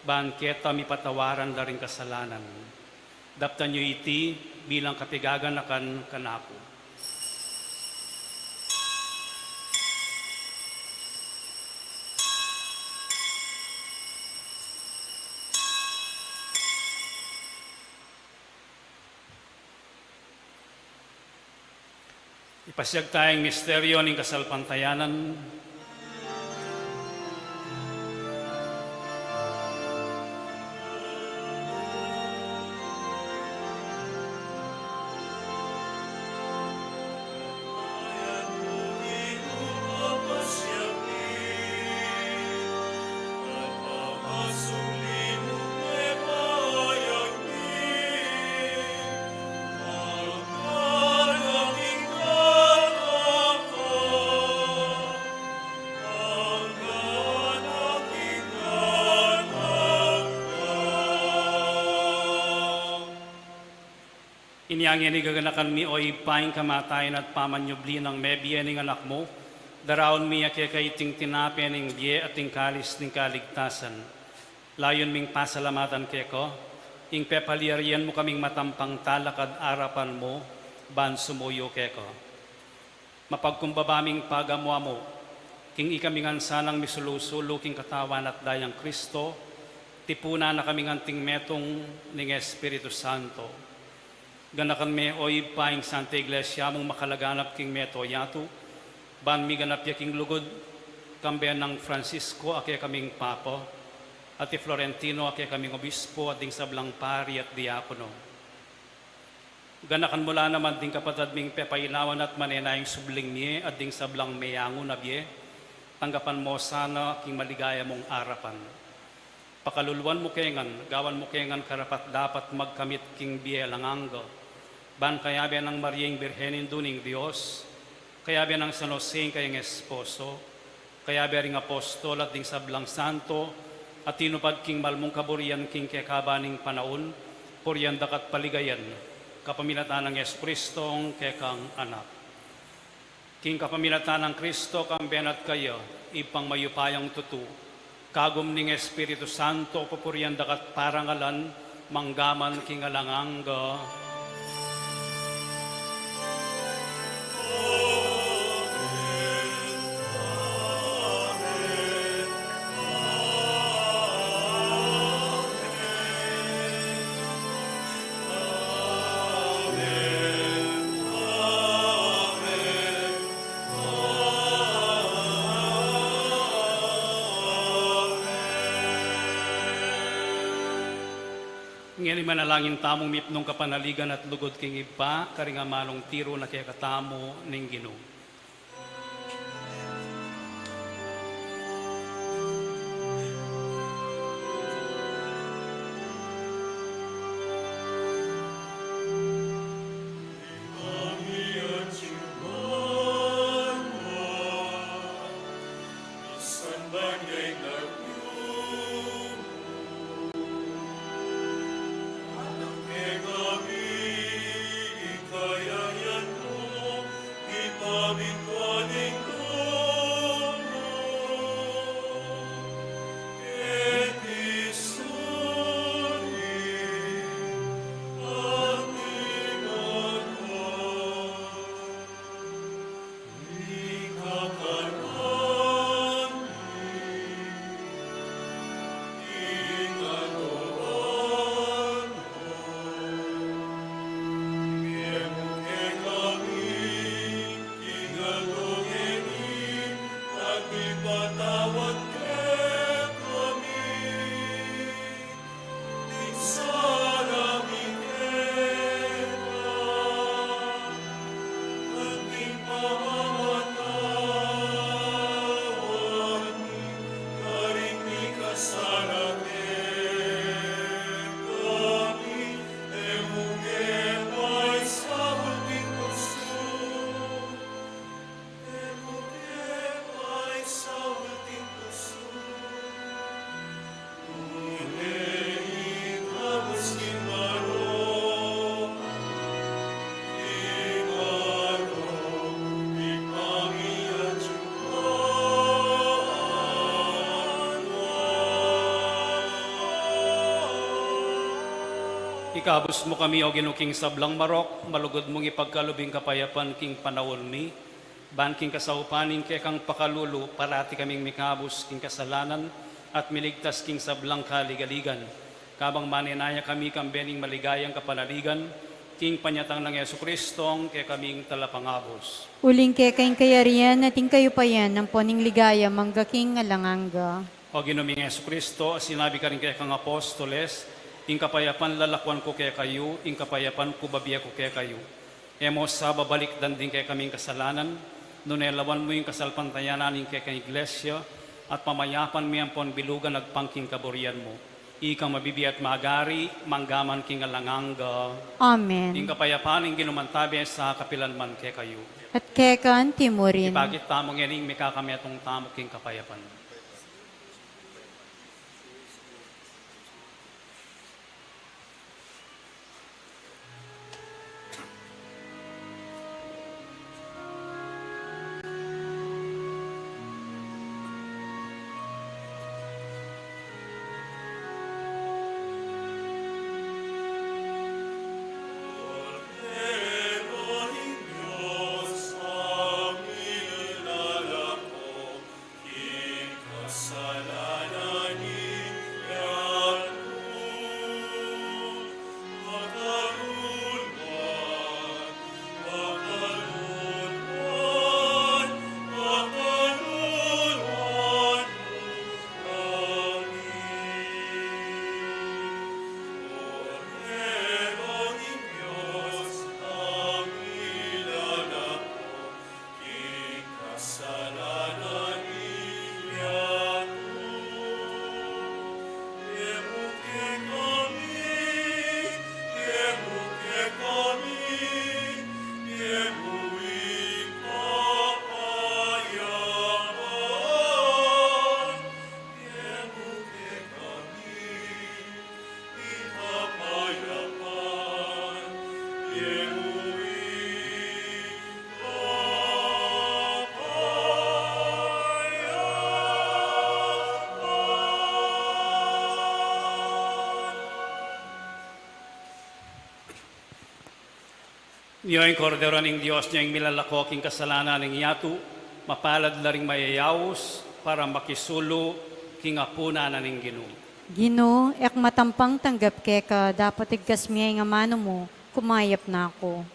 ban keta mi patawaran da ring kasalanan daptan niyo iti bilang kapigaganakan kanako. Ipasiyag tayong misteryo ng kasalpantayanan. Inyang inigaganakan mi oy paing kamatayan at pamanyubli ng mebiya ng anak mo, daraon mi ake kaiting tinapi ng biye at ting kalis ng kaligtasan. Layon ming pasalamatan keko, ing pepaliarian mo kaming matampang talakad arapan mo, ban sumuyo keko. Mapagkumbabaming pagamwa mo, king ikamingan sanang misulusulo king katawan at dayang Kristo, tipuna na kaming anting metong ning Espiritu Santo. Ganakan me oy paing Santa Iglesia mong makalaganap king meto yatu, ban mi ganap ya king lugod, kambean ng Francisco ake kaming papo, at Florentino ake kaming obispo at ding sablang pari at diakono. Ganakan mula naman ding kapatad ming pepailawan at manenayang subling niye at ding sablang meyango na biye, tanggapan mo sana king maligaya mong arapan. Pakaluluan mo kengan, gawan mo kengan karapat dapat magkamit king biye langanggo. Ban kaya biya ng Mariang Birhenin duning Diyos, kaya biya ng San Jose kayang esposo, kaya biya ring apostol at ding sablang santo, at tinupad king malmong kaburian king kekabaning panaon, purian dakat paligayan, kapamilatan ng Espristong kekang anak. King kapamilatan ng Kristo kambenat kayo, ipang mayupayang tutu, kagum ning Espiritu Santo, papurian dakat parangalan, manggaman king alangangga. Ngayon manalangin tamong mipnong kapanaligan at lugod king iba, karingamanong tiro na kaya katamo ning Ginoo. Ikabos mo kami, o ginuking sablang marok, malugod mong ipagkalubing kapayapan king panawon mi. Ban king kasaupanin kay kang pakalulu, parati kaming mikabos king kasalanan, at miligtas king sablang kaligaligan. Kabang maninaya kami kang bening maligayang kapanaligan, king panyatang ng Yesu Kristong kay kaming talapangabos. Uling kay kayong kayarian, nating kayo pa yan, ng poning ligaya, manggaking alanganga. O ginuming Yesu Kristo, sinabi ka rin kay kang apostoles, ing kapayapan lalakwan ko kay kayo, ing kapayapan ko babiya ko kay kayo. Emo sa babalik din kay kaming kasalanan, nunelawan mo yung kasalpantayanan ing kay kang iglesia, at pamayapan mo yan pon bilugan nagpangking kaburian mo. Ikang mabibi at magari, manggaman king alanganga. Amen. Ing kapayapan ing ginumantabi sa kapilanman kay kayo. At kekan timurin. Ipagit tamong yan ing mikakami atong tamo king kapayapan. Niyo'y kordero ng Diyos niyang milalako king kasalanan ng yatu, mapalad na ring mayayawos para makisulo king apuna na ning Ginoo. Gino, ek matampang tanggap keka, dapat igkas miyay nga mano mo, kumayap na ako.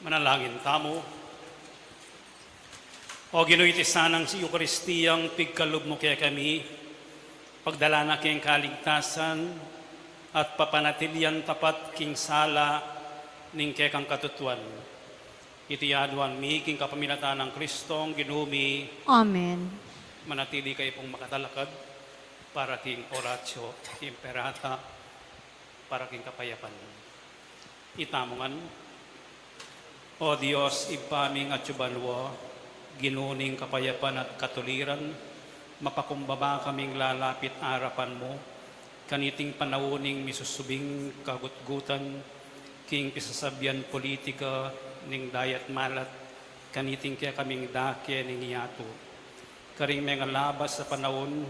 Manalangin tamo. O Ginoy ti sanang si Eukaristiyang pigkalob mo kaya kami, pagdala na kayong kaligtasan at papanatilian tapat king sala ning kekang katutuan. Iti adwan mi king kapamilatan ng Kristong ginumi, Amen. manatili kayo pong makatalakad para king oratio, imperata, para king kapayapan. Itamongan, O Diyos, ipaming at yubanwa, ginuning kapayapan at katuliran, mapakumbaba kaming lalapit arapan mo, kaniting panawuning misusubing kagutgutan, king pisasabyan politika, ning dayat malat, kaniting kaya kaming dake ning yato. Karing mga labas sa panahon,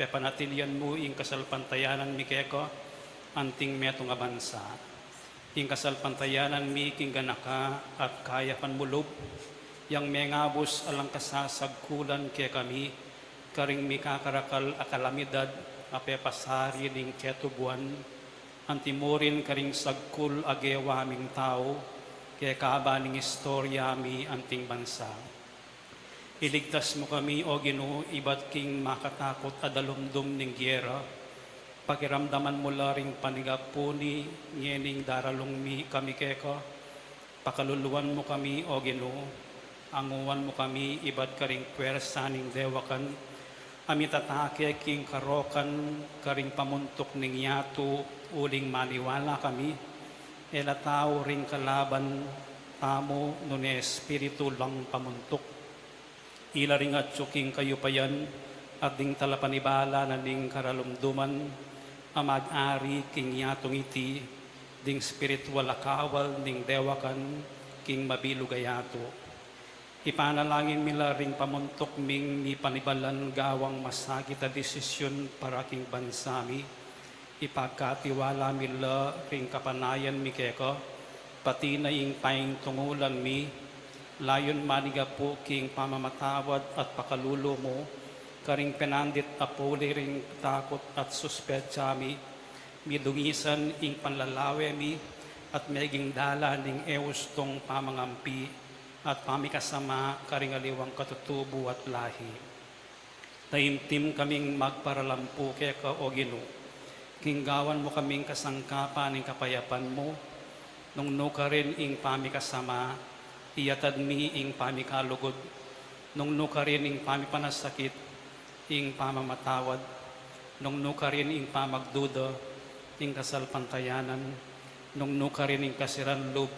pepanatilyan mo ing kasalpantayanan mi keko, anting metong abansa. Ing kasalpantayanan mi king ganaka at kaya panmulob, yang mengabos alang kasasagkulan kaya kami, karing mi kakarakal akalamidad, apepasari ning ketubuan, antimurin karing sagkul agewaming tao, kaya kaabaning istorya mi anting bansa. Iligtas mo kami, O Ginoo, iba't king makatakot adalumdum ning gyera, pakiramdaman mo laring panigapuni, ngening daralong mi kami keka, pakaluluan mo kami, O Ginoo, anguwan mo kami, ibad karing pwersa ning dewakan, amitatake king karokan, karing pamuntok ning yato, uling maniwala kami, elatao ring kalaban, tamo nun espiritu lang pamuntok. Ila ring at suking kayo pa yan, at ding talapanibala na ding karalumduman, amag-ari king yatong iti, ding spiritual akawal ning dewakan, king mabilugayato. Ipanalangin mila ring pamuntok ming ni panibalan gawang masakit a desisyon para king bansami, ipagkatiwala mila ring kapanayan mi keko, pati na ing paing tungulan mi, layon maniga po king pamamatawad at pakalulo mo, karing penandit apuli ring takot at suspetsa mi, midungisan ing panlalawe mi, at meging dala ning eustong pamangampi, at pamikasama karing aliwang katutubo at lahi. Taimtim kaming magparalampu keka o Ginoo, kinggawan mo kaming kasangkapan ing kapayapan mo, nung nuka rin ing pamikasama, iyatad mi ing pamikalugod, nung nuka rin ing pamipanasakit, ing pamamatawad, nung nuka rin ing pamagduda, ing kasalpantayanan, nung nuka rin ing kasiranlub,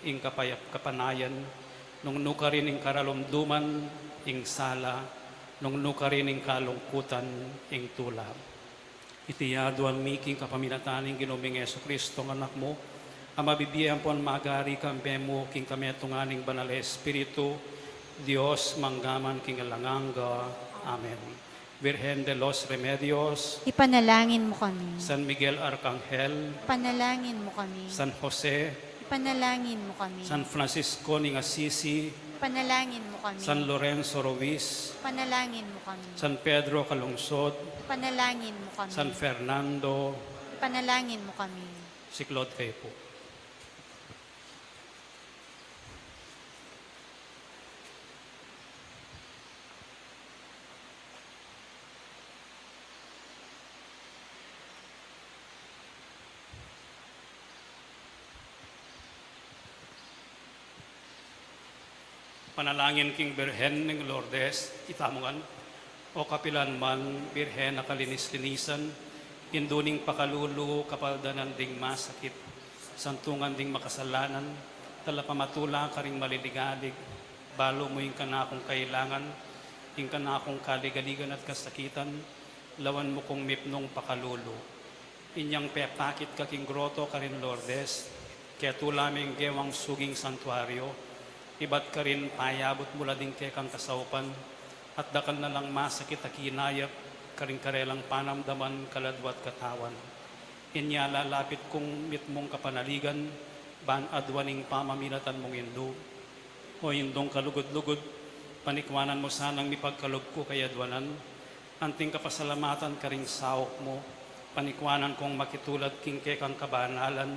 ing kapanayan, nung nuka rin ing karalumduman, ing sala, nung nuka rin ing kalungkutan, ing tula. Itiyaduan mi king kapaminataning Ginoong Yesu Kristo ng anak mo, ang mabibiyan po ang magari kampe mo king kami tunganing banal Espiritu, Dios manggaman king alanganga. Amen. Virgen de los Remedios, Ipanalangin mo kami. San Miguel Arcangel, Ipanalangin mo kami. San Jose, Ipanalangin mo kami. San Francisco ning Assisi, Ipanalangin mo kami. San Lorenzo Ruiz, Ipanalangin mo kami. San Pedro Calungsod, Ipanalangin mo kami. San Fernando, Ipanalangin mo kami. Siklod kayo po. Panalangin king Birhen ng Lourdes, itamongan, o kapilan man, Birhen na kalinis-linisan, induning pakalulu, kapaldanan ding masakit, santungan ding makasalanan, talapamatula ka ring maliligalig, balo mo yung kanakong kailangan, yung kanakong kaligaligan at kasakitan, lawan mo kong mipnong pakalulu. Inyang pepakit ka king groto ka rin Lourdes, kaya tulaming gewang suging santuaryo, iba't ka rin payabot mula din kay kang kasaupan, at dakal na lang masakit at kinayap, karing karelang panamdaman, kaladwat katawan. Inya lalapit kong mitmong kapanaligan, ban adwaning pamaminatan mong indo. O indong kalugod-lugod, panikwanan mo sanang mipagkalog ko kay adwanan, anting kapasalamatan karing saok mo, panikwanan kong makitulad king kay kang kabanalan,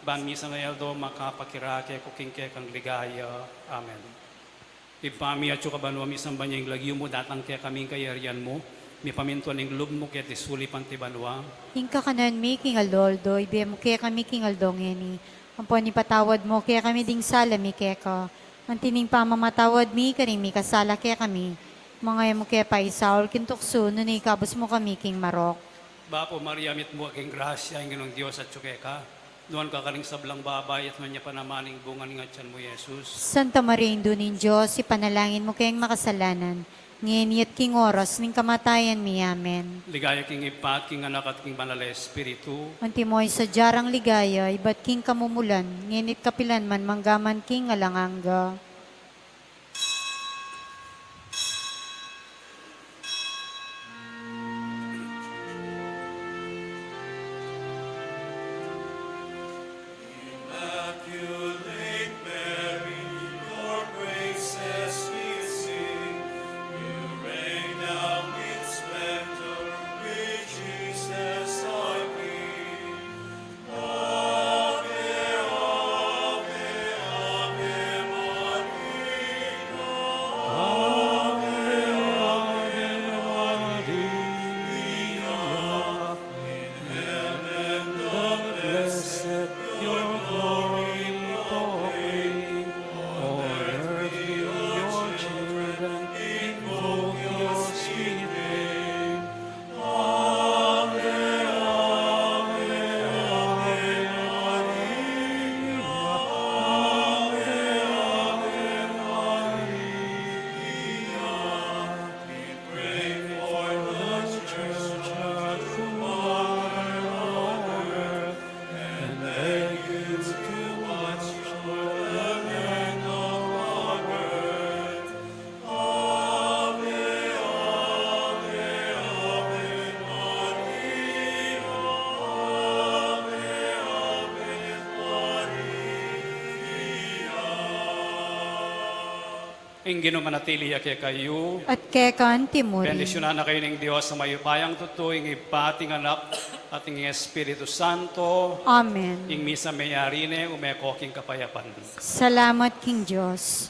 ban misa ngayon do makapakirake kuking kang ligaya. Amen. Ipami at banwa misang banyang lagyo mo datang kaya kaming kayarian mo. Mi pamintuan ng lub mo kaya tisuli panti banwa. Hingka kanan mi king aldoldo, ibe mo kaya kami king aldongeni. Ampon ni patawad mo kaya kami ding sala mi kaya ka. Antining pamamatawad mi karing mi kasala kaya kami. Mga mo kaya pa isaul kintukso, nun ikabos mo kami king marok. Bapo Maria mit mo aking grasya ang ginong Diyos at tsukeka. Doon ka kaning sablang babay at manya panamaning bungan nga tiyan mo, Jesus. Santa Maria, Indunin Diyos, ipanalangin mo kayang makasalanan. Ngayon at king oras, ning kamatayan mi, amen. Ligaya king ipat, king anak at king banal na espiritu. Antimoy sa jarang ligaya, ibat king kamumulan, ngayon at kapilan man manggaman king alanganga. Ingino manatili kay kayo. At kaya kan timuri. Bendisyonan na kayo ng Diyos sa mayupayang tutuing ipating anak at ng Espiritu Santo. Amen. Ing misa mayarine umekoking kapayapan. Salamat king Diyos.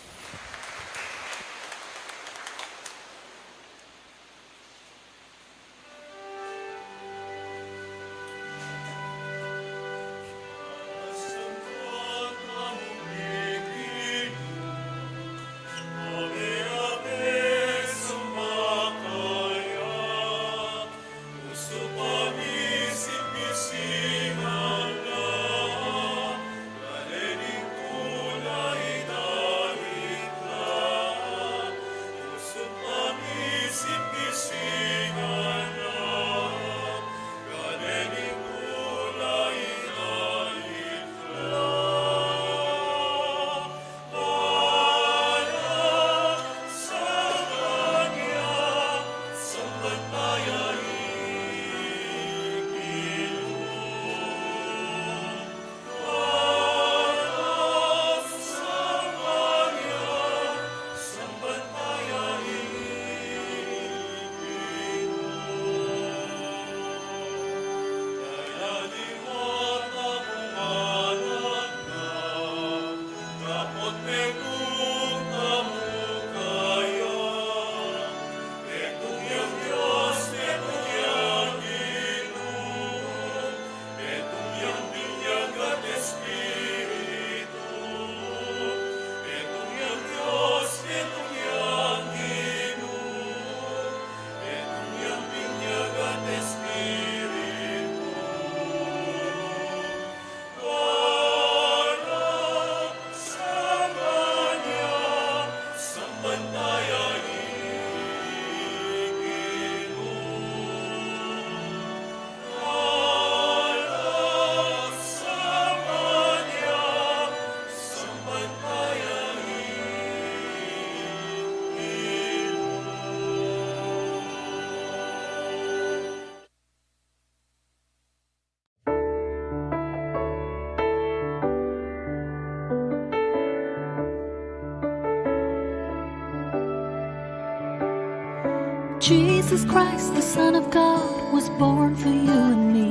Jesus Christ, the Son of God, was born for you and me.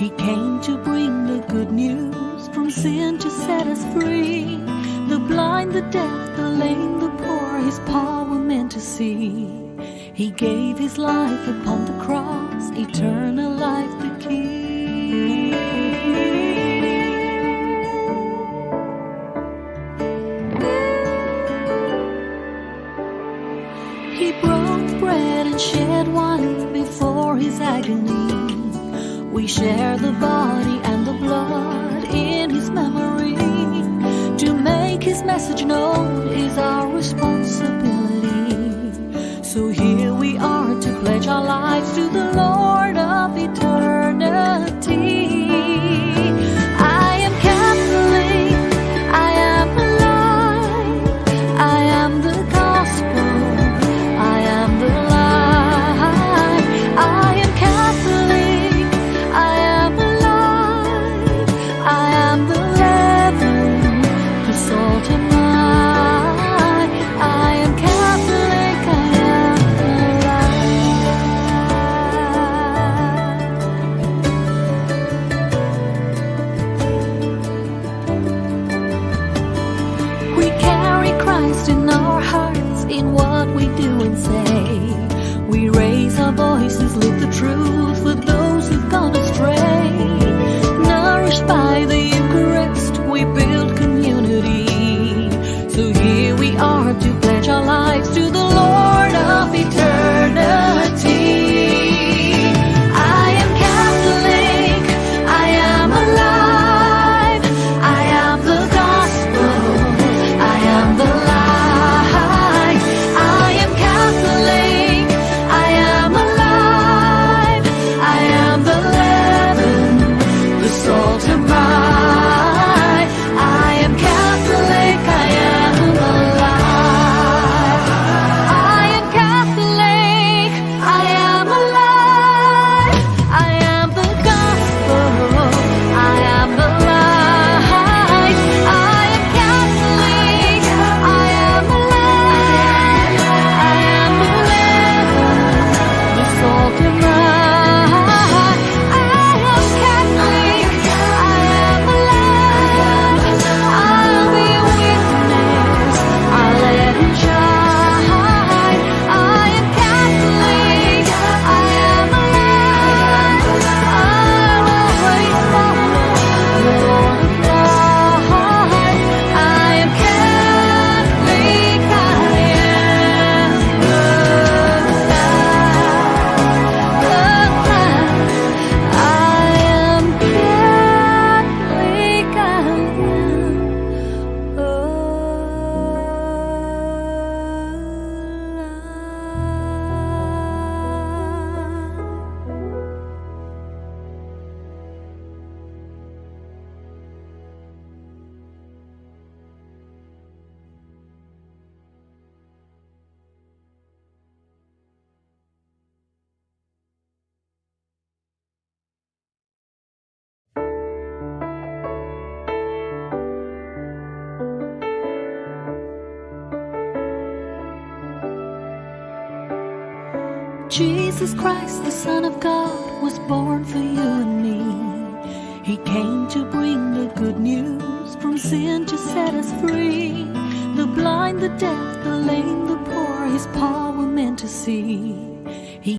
He came to bring the good news, from sin to set us free. The blind, the deaf, the lame, the poor, his power meant to see. He gave his life upon the cross, eternal life the key. He broke bread and shed wine before his agony. We share the body and the blood in his memory. To make his message known is our responsibility. So here we are to pledge our lives to the Lord of eternity. I am Catholic, I am alive, I am the gospel, I am the light. I am Catholic, I am alive, I am the leaven, the salt and light. I am Catholic, I am alive. We carry Christ in our hearts, in what we do and say. We raise our voices, live the truth for those who've gone astray. Nourished by the Eucharist, we build community. So here we are to pledge our lives to the Lord of eternity. I am Catholic, I am alive, I am the gospel, I am the light. I am Catholic, I am alive, I am the leaven, the salt and light. I am Catholic, I am alive. I am Catholic, I am alive, I am the gospel, I am the light. I am Catholic, I am alive, I am the leaven, the salt and light. I am Catholic, I am alive, I'll be a witness, I'll let it shine. I am Catholic, I am alive, I'll always follow the Lord of life. I am Catholic, I am Jesus Christ, the Son of God, was born for you and me. He came to bring the good news, from sin to set us free. The blind, the deaf, the lame, the poor, his power meant to see.